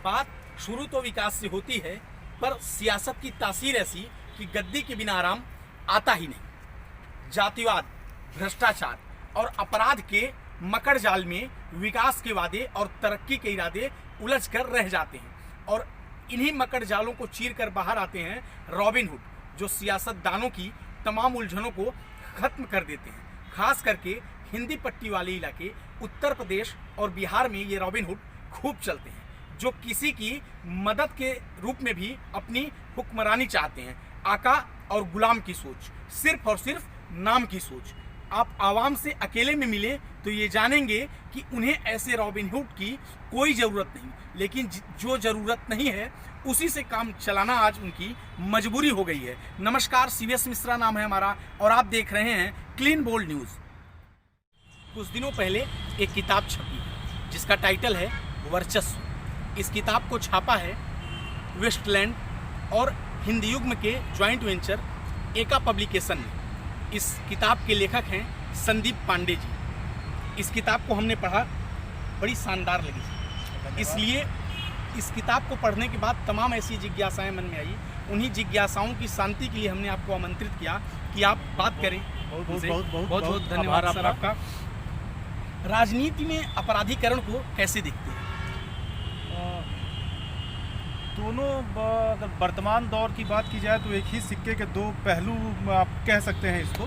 बात शुरू तो विकास से होती है, पर सियासत की तासीर ऐसी कि गद्दी के बिना आराम आता ही नहीं। जातिवाद, भ्रष्टाचार और अपराध के मकड़ जाल में विकास के वादे और तरक्की के इरादे उलझ कर रह जाते हैं और इन्हीं मकड़ जालों को चीर कर बाहर आते हैं रॉबिन हुड, जो सियासतदानों की तमाम उलझनों को खत्म कर देते हैं। खास करके हिंदी पट्टी वाले इलाके उत्तर प्रदेश और बिहार में ये रॉबिन हुड खूब चलते हैं, जो किसी की मदद के रूप में भी अपनी हुक्मरानी चाहते हैं। आका और गुलाम की सोच, सिर्फ और सिर्फ नाम की सोच। आप आवाम से अकेले में मिले तो ये जानेंगे कि उन्हें ऐसे रॉबिन हुड की कोई ज़रूरत नहीं, लेकिन जो ज़रूरत नहीं है उसी से काम चलाना आज उनकी मजबूरी हो गई है। नमस्कार, सीवीएस मिश्रा नाम है हमारा और आप देख रहे हैं क्लीन बोल्ड न्यूज़। कुछ दिनों पहले एक किताब छपी जिसका टाइटल है वर्चस्व। इस किताब को छापा है वेस्टलैंड और हिंदी युग्म के ज्वाइंट वेंचर एका पब्लिकेशन ने। इस किताब के लेखक हैं संदीप पांडे जी। इस किताब को हमने पढ़ा, बड़ी शानदार लगी, इसलिए इस किताब को पढ़ने के बाद तमाम ऐसी जिज्ञासाएं मन में आई। उन्हीं जिज्ञासाओं की शांति के लिए हमने आपको आमंत्रित किया कि आप बात करें। बहुत धन्यवाद सर आपका। राजनीति में अपराधीकरण को कैसे देखते हैं? दोनों, अगर वर्तमान दौर की बात की जाए तो एक ही सिक्के के दो पहलू आप कह सकते हैं इसको,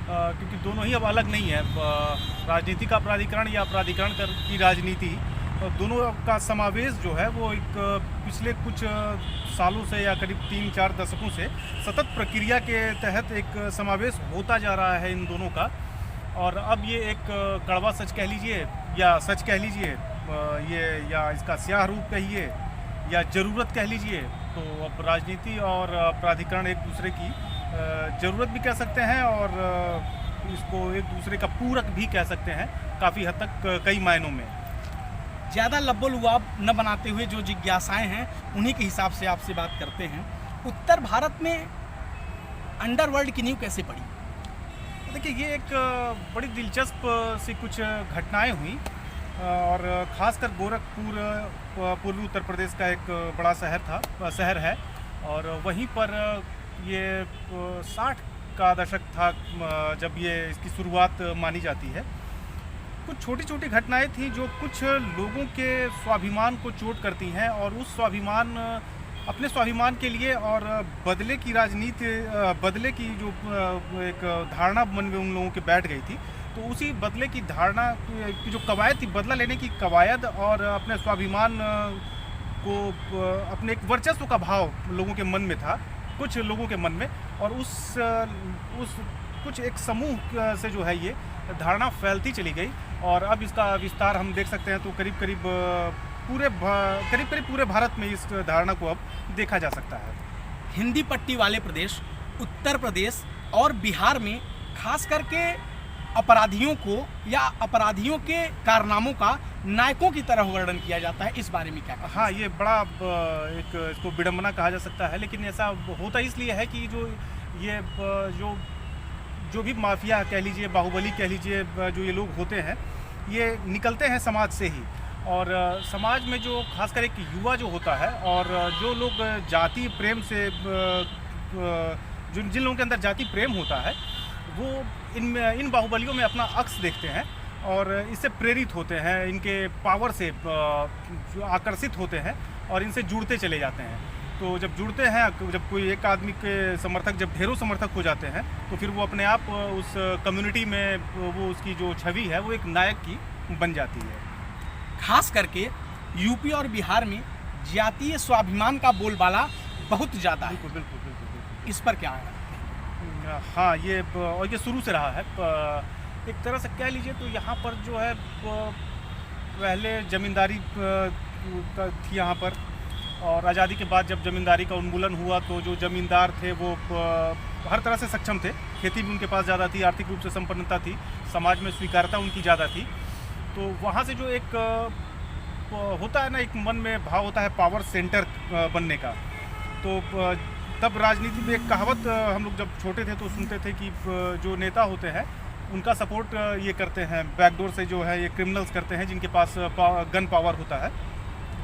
क्योंकि दोनों ही अब अलग नहीं है। राजनीति का अपराधीकरण या अपराधीकरण की राजनीति, दोनों का समावेश जो है वो एक पिछले कुछ सालों से या करीब 3-4 दशकों से सतत प्रक्रिया के तहत एक समावेश होता जा रहा है इन दोनों का। और अब ये एक कड़वा सच कह लीजिए या सच कह लीजिए, ये या इसका स्याह रूप कहिए या ज़रूरत कह लीजिए, तो अब राजनीति और अपराधीकरण एक दूसरे की ज़रूरत भी कह सकते हैं और इसको एक दूसरे का पूरक भी कह सकते हैं काफ़ी हद तक, कई मायनों में। ज़्यादा लब्बो लुआब न बनाते हुए जो जिज्ञासाएं हैं उन्हीं के हिसाब से आपसे बात करते हैं। उत्तर भारत में अंडरवर्ल्ड की नींव कैसे पड़ी? देखिए, ये एक बड़ी दिलचस्प सी कुछ घटनाएं हुई और ख़ासकर गोरखपुर पूर्वी उत्तर प्रदेश का एक बड़ा शहर है और वहीं पर ये 60 का दशक था जब ये इसकी शुरुआत मानी जाती है। कुछ छोटी छोटी घटनाएं थी जो कुछ लोगों के स्वाभिमान को चोट करती हैं और उस अपने स्वाभिमान के लिए और बदले की राजनीति, बदले की जो एक धारणा मन में उन लोगों के बैठ गई थी, तो उसी बदले की धारणा की जो कवायद थी, बदला लेने की कवायद और अपने स्वाभिमान को, अपने एक वर्चस्व का भाव लोगों के मन में था, कुछ लोगों के मन में, और उस कुछ एक समूह से जो है ये धारणा फैलती चली गई और अब इसका विस्तार हम देख सकते हैं। तो करीब करीब पूरे भारत में इस धारणा को अब देखा जा सकता है। हिंदी पट्टी वाले प्रदेश उत्तर प्रदेश और बिहार में खास करके अपराधियों को या अपराधियों के कारनामों का नायकों की तरह वर्णन किया जाता है, इस बारे में क्या? हाँ, ये बड़ा एक इसको विडंबना कहा जा सकता है, लेकिन ऐसा होता इसलिए है कि जो भी माफिया कह लीजिए, बाहुबली कह लीजिए, जो ये लोग होते हैं, ये निकलते हैं समाज से ही। और समाज में जो खासकर एक युवा जो होता है और जो लोग जाति प्रेम से, जिन लोगों के अंदर जाति प्रेम होता है, वो इन बाहुबलियों में अपना अक्स देखते हैं और इससे प्रेरित होते हैं, इनके पावर से आकर्षित होते हैं और इनसे जुड़ते चले जाते हैं। तो जब जुड़ते हैं, जब कोई एक आदमी के समर्थक, जब ढेरों समर्थक हो जाते हैं, तो फिर वो अपने आप उस कम्युनिटी में वो उसकी जो छवि है वो एक नायक की बन जाती है। खास करके यूपी और बिहार में जातीय स्वाभिमान का बोलबाला बहुत ज़्यादा है। बिल्कुल। इस पर क्या है? हाँ, ये शुरू से रहा है। एक तरह से कह लीजिए तो यहाँ पर जो है पहले ज़मींदारी थी यहाँ पर, और आज़ादी के बाद जब ज़मींदारी का उन्मूलन हुआ तो जो ज़मींदार थे वो हर तरह से सक्षम थे, खेती भी उनके पास ज़्यादा थी, आर्थिक रूप से संपन्नता थी, समाज में स्वीकार्यता उनकी ज़्यादा थी। तो वहाँ से जो एक होता है ना, एक मन में भाव होता है पावर सेंटर बनने का। तो तब राजनीति में एक कहावत हम लोग जब छोटे थे तो सुनते थे कि जो नेता होते हैं उनका सपोर्ट ये करते हैं, बैकडोर से जो है ये क्रिमिनल्स करते हैं जिनके पास गन पावर होता है।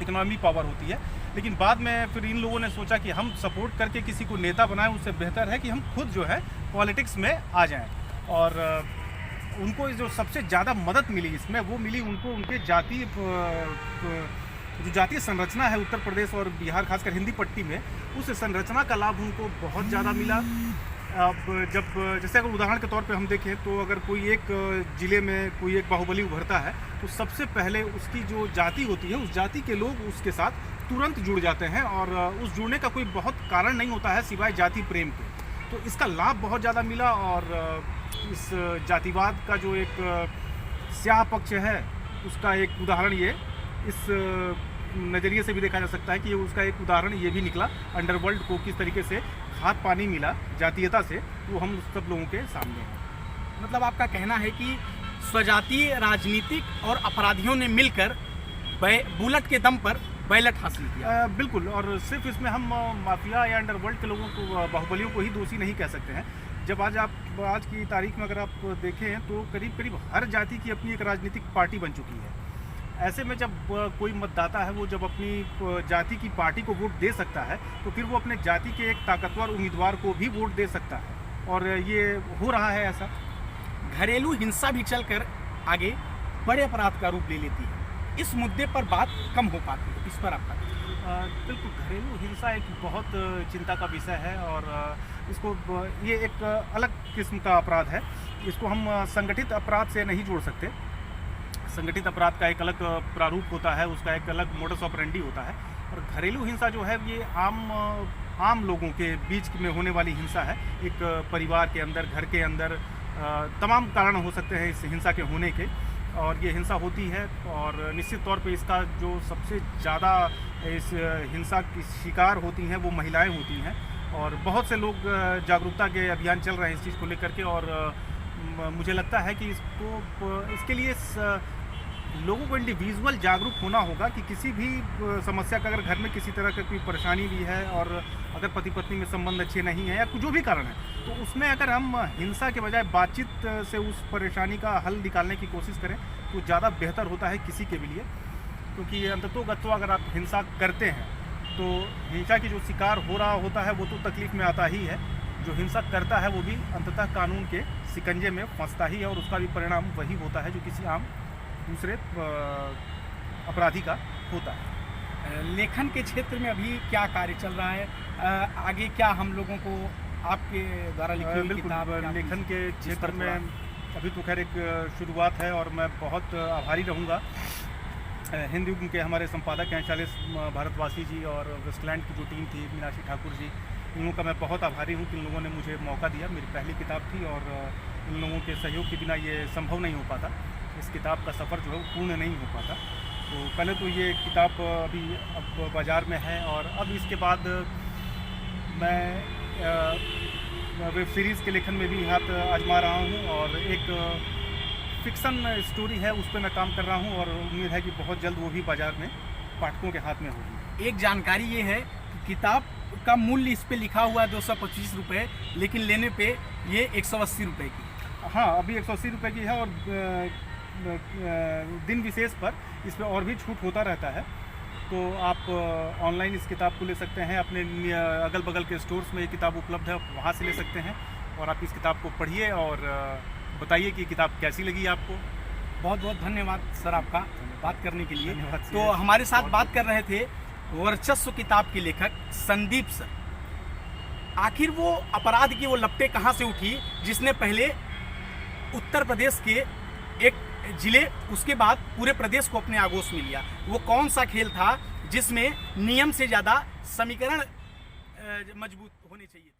इकोनॉमी पावर होती है। लेकिन बाद में फिर इन लोगों ने सोचा कि हम सपोर्ट करके किसी को नेता बनाएं, उससे बेहतर है कि हम खुद जो है पॉलिटिक्स में आ जाएं। और उनको जो सबसे ज़्यादा मदद मिली इसमें, वो मिली उनको उनके जो जातीय संरचना है उत्तर प्रदेश और बिहार, खासकर हिंदी पट्टी में, उस संरचना का लाभ उनको बहुत ज़्यादा मिला। अब जैसे अगर उदाहरण के तौर पे हम देखें तो अगर कोई एक ज़िले में कोई एक बाहुबली उभरता है तो सबसे पहले उसकी जो जाति होती है, उस जाति के लोग उसके साथ तुरंत जुड़ जाते हैं और उस जुड़ने का कोई बहुत कारण नहीं होता है सिवाय जाति प्रेम के। तो इसका लाभ बहुत ज़्यादा मिला और इस जातिवाद का जो एक स्याह पक्ष है उसका एक उदाहरण ये इस नज़रिए से भी देखा जा सकता है कि उसका एक उदाहरण ये भी निकला अंडरवर्ल्ड को किस तरीके से खाद पानी मिला जातीयता से, वो हम सब लोगों के सामने है। मतलब आपका कहना है कि स्वजातीय राजनीतिक और अपराधियों ने मिलकर बुलेट के दम पर बैलेट हासिल किया। बिल्कुल, और सिर्फ इसमें हम माफिया या अंडरवर्ल्ड के लोगों को, बाहुबलियों को ही दोषी नहीं कह सकते हैं। जब आज की तारीख में अगर आप देखें तो करीब करीब हर जाति की अपनी एक राजनीतिक पार्टी बन चुकी है। ऐसे में जब कोई मतदाता है वो जब अपनी जाति की पार्टी को वोट दे सकता है तो फिर वो अपने जाति के एक ताकतवर उम्मीदवार को भी वोट दे सकता है, और ये हो रहा है ऐसा। घरेलू हिंसा भी चलकर आगे बड़े अपराध का रूप ले लेती है, इस मुद्दे पर बात कम हो पाती है, इस पर आपका? बिल्कुल, घरेलू हिंसा एक बहुत चिंता का विषय है और इसको ये एक अलग किस्म का अपराध है। इसको हम संगठित अपराध से नहीं जोड़ सकते। संगठित अपराध का एक अलग प्रारूप होता है, उसका एक अलग मोडस ऑपरेंडी होता है, और घरेलू हिंसा जो है ये आम लोगों के बीच में होने वाली हिंसा है। एक परिवार के अंदर, घर के अंदर तमाम कारण हो सकते हैं इस हिंसा के होने के, और ये हिंसा होती है। और निश्चित तौर पे इसका जो सबसे ज़्यादा इस हिंसा की शिकार होती हैं वो महिलाएं होती हैं, और बहुत से लोग जागरूकता के अभियान चल रहे हैं इस चीज़ को लेकर के। और मुझे लगता है कि इसके लिए लोगों को इंडिविजुअल जागरूक होना होगा कि किसी भी समस्या का, अगर घर में किसी तरह का कोई परेशानी भी है और अगर पति पत्नी में संबंध अच्छे नहीं है या जो भी कारण है, तो उसमें अगर हम हिंसा के बजाय बातचीत से उस परेशानी का हल निकालने की कोशिश करें तो ज़्यादा बेहतर होता है किसी के भी लिए। क्योंकि अंततोगत्वा अगर आप हिंसा करते हैं तो हिंसा की जो शिकार हो रहा होता है वो तो तकलीफ़ में आता ही है, जो हिंसा करता है वो भी अंततः कानून के शिकंजे में फंसता ही है, और उसका भी परिणाम वही होता है जो किसी आम दूसरे अपराधी का होता है। लेखन के क्षेत्र में अभी क्या कार्य चल रहा है, आगे क्या हम लोगों को आपके द्वारा लिखी हुई किताब? लेखन के क्षेत्र में अभी तो खैर एक शुरुआत है, और मैं बहुत आभारी रहूँगा हिंदू के हमारे संपादक हैं शैलेश भारतवासी जी, और वेस्टलैंड की जो टीम थी मीनाक्षी ठाकुर जी, इन लोगों का मैं बहुत आभारी हूँ कि इन लोगों ने मुझे मौका दिया। मेरी पहली किताब थी और इन लोगों के सहयोग के बिना ये संभव नहीं हो पाता, इस किताब का सफ़र जो है वो पूर्ण नहीं हो पाता। तो पहले तो ये किताब अभी अब बाज़ार में है, और अब इसके बाद मैं वेब सीरीज़ के लेखन में भी हाथ आजमा रहा हूँ, और एक फिक्सन स्टोरी है उस पर मैं काम कर रहा हूँ, और उम्मीद है कि बहुत जल्द वो भी बाज़ार में पाठकों के हाथ में होगी। एक जानकारी ये है कि किताब का मूल्य इस पे लिखा हुआ है 225 रुपये, लेकिन लेने पे ये 180 रुपये की। हाँ, अभी 180 रुपये की है, और दिन विशेष पर इस पर और भी छूट होता रहता है। तो आप ऑनलाइन इस किताब को ले सकते हैं, अपने अगल बगल के स्टोर्स में ये किताब उपलब्ध है, वहाँ से ले सकते हैं, और आप इस किताब को पढ़िए और बताइए कि किताब कैसी लगी आपको। बहुत बहुत धन्यवाद सर आपका बात करने के लिए। धन्यवाद। तो हमारे साथ बात कर रहे थे वर्चस्व किताब के लेखक संदीप सर। आखिर वो अपराध की वो लपटें कहाँ से उठी जिसने पहले उत्तर प्रदेश के एक जिले, उसके बाद पूरे प्रदेश को अपने आगोश में लिया? वो कौन सा खेल था जिसमें नियम से ज़्यादा समीकरण मजबूत होने चाहिए?